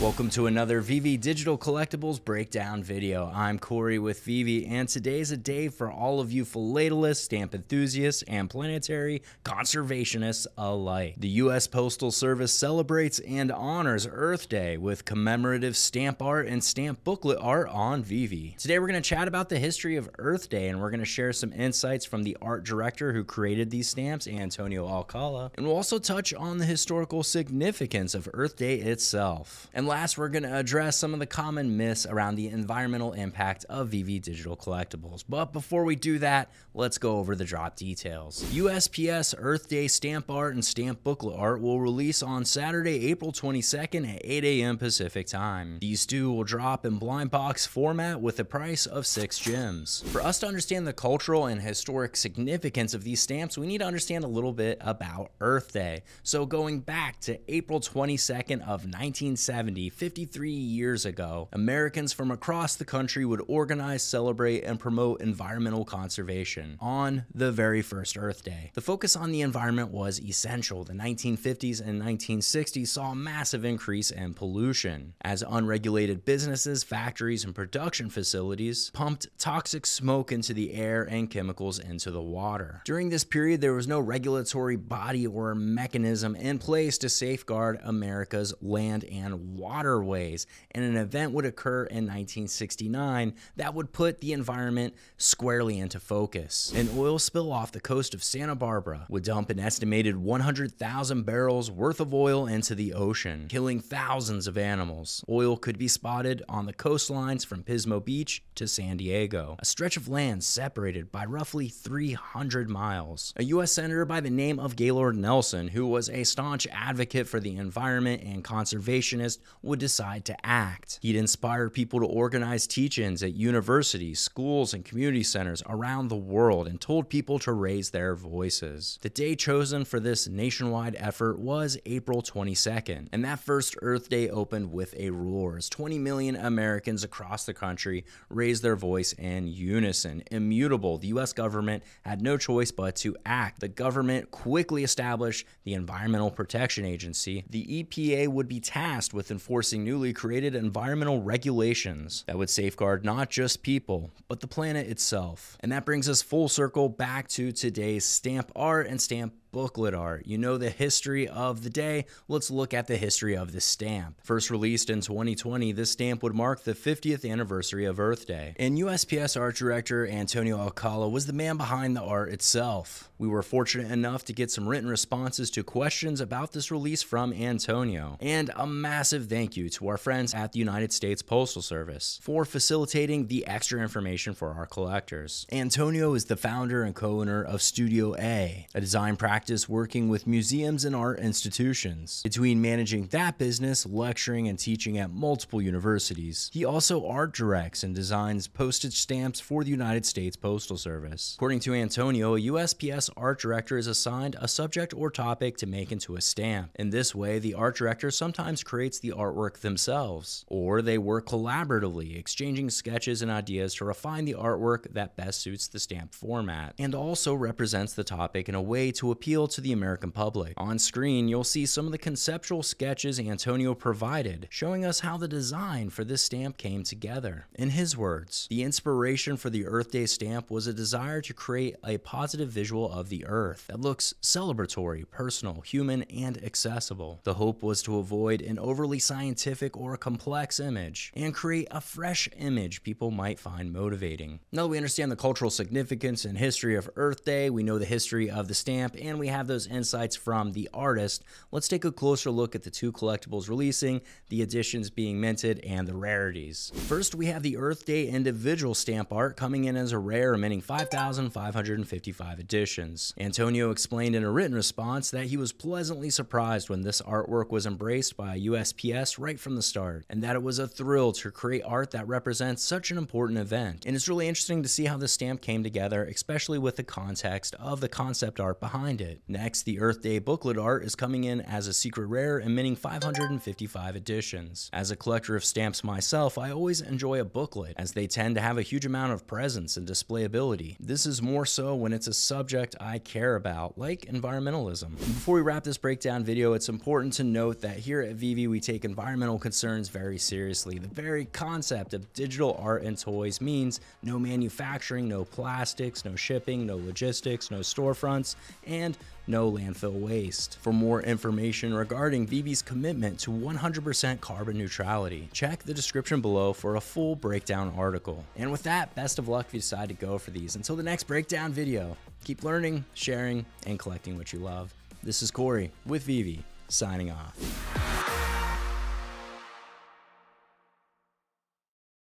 Welcome to another VeVe Digital Collectibles Breakdown video. I'm Corey with VeVe, and today's a day for all of you philatelists, stamp enthusiasts, and planetary conservationists alike. The U.S. Postal Service celebrates and honors Earth Day with commemorative stamp art and stamp booklet art on VeVe. Today we're going to chat about the history of Earth Day, and we're going to share some insights from the art director who created these stamps, Antonio Alcala, and we'll also touch on the historical significance of Earth Day itself. And last, we're going to address some of the common myths around the environmental impact of VeVe Digital Collectibles. But before we do that, let's go over the drop details. USPS Earth Day stamp art and stamp booklet art will release on Saturday, April 22nd at 8 a.m. Pacific time. These two will drop in blind box format with a price of 6 gems. For us to understand the cultural and historic significance of these stamps, we need to understand a little bit about Earth Day. So going back to April 22nd of 1970, 53 years ago, Americans from across the country would organize, celebrate, and promote environmental conservation on the very first Earth Day. The focus on the environment was essential. The 1950s and 1960s saw a massive increase in pollution as unregulated businesses, factories, and production facilities pumped toxic smoke into the air and chemicals into the water. During this period, there was no regulatory body or mechanism in place to safeguard America's land and waterways, and an event would occur in 1969 that would put the environment squarely into focus. An oil spill off the coast of Santa Barbara would dump an estimated 100,000 barrels worth of oil into the ocean, killing thousands of animals. Oil could be spotted on the coastlines from Pismo Beach to San Diego, a stretch of land separated by roughly 300 miles. A U.S. Senator by the name of Gaylord Nelson, who was a staunch advocate for the environment and conservationist, would decide to act. He'd inspire people to organize teach-ins at universities, schools, and community centers around the world and told people to raise their voices. The day chosen for this nationwide effort was April 22nd, and that first Earth Day opened with a roar as 20 million Americans across the country raised their voice in unison. Immutable, the U.S. government had no choice but to act. The government quickly established the Environmental Protection Agency. The EPA would be tasked with enforcing newly created environmental regulations that would safeguard not just people, but the planet itself. And that brings us full circle back to today's stamp art and stamp booklet art. You know the history of the day. Let's look at the history of the stamp. First released in 2020, this stamp would mark the 50th anniversary of Earth Day. And USPS art director Antonio Alcala was the man behind the art itself. We were fortunate enough to get some written responses to questions about this release from Antonio. And a massive thank you to our friends at the United States Postal Service for facilitating the extra information for our collectors. Antonio is the founder and co-owner of Studio A design practice working with museums and art institutions. Between managing that business, lecturing, and teaching at multiple universities, he also art directs and designs postage stamps for the United States Postal Service. According to Antonio, a USPS art director is assigned a subject or topic to make into a stamp. In this way, the art director sometimes creates the artwork themselves, or they work collaboratively, exchanging sketches and ideas to refine the artwork that best suits the stamp format, and also represents the topic in a way to appeal to the American public. On screen, you'll see some of the conceptual sketches Antonio provided, showing us how the design for this stamp came together. In his words, the inspiration for the Earth Day stamp was a desire to create a positive visual of the Earth that looks celebratory, personal, human, and accessible. The hope was to avoid an overly scientific or complex image and create a fresh image people might find motivating. Now that we understand the cultural significance and history of Earth Day, we know the history of the stamp, and we have those insights from the artist, let's take a closer look at the two collectibles releasing, the editions being minted, and the rarities. First, we have the Earth Day individual stamp art coming in as a rare, minting 5,555 editions. Antonio explained in a written response that he was pleasantly surprised when this artwork was embraced by USPS right from the start, and that it was a thrill to create art that represents such an important event. And it's really interesting to see how this stamp came together, especially with the context of the concept art behind it. it. Next, the Earth Day booklet art is coming in as a secret rare and minting 555 editions. As a collector of stamps myself, I always enjoy a booklet, as they tend to have a huge amount of presence and displayability. This is more so when it's a subject I care about, like environmentalism. Before we wrap this breakdown video, it's important to note that here at VeVe we take environmental concerns very seriously. The very concept of digital art and toys means no manufacturing, no plastics, no shipping, no logistics, no storefronts, and no landfill waste. For more information regarding VeVe's commitment to 100% carbon neutrality, check the description below for a full breakdown article. And with that, best of luck if you decide to go for these. Until the next breakdown video, keep learning, sharing, and collecting what you love. This is Corey with VeVe, signing off.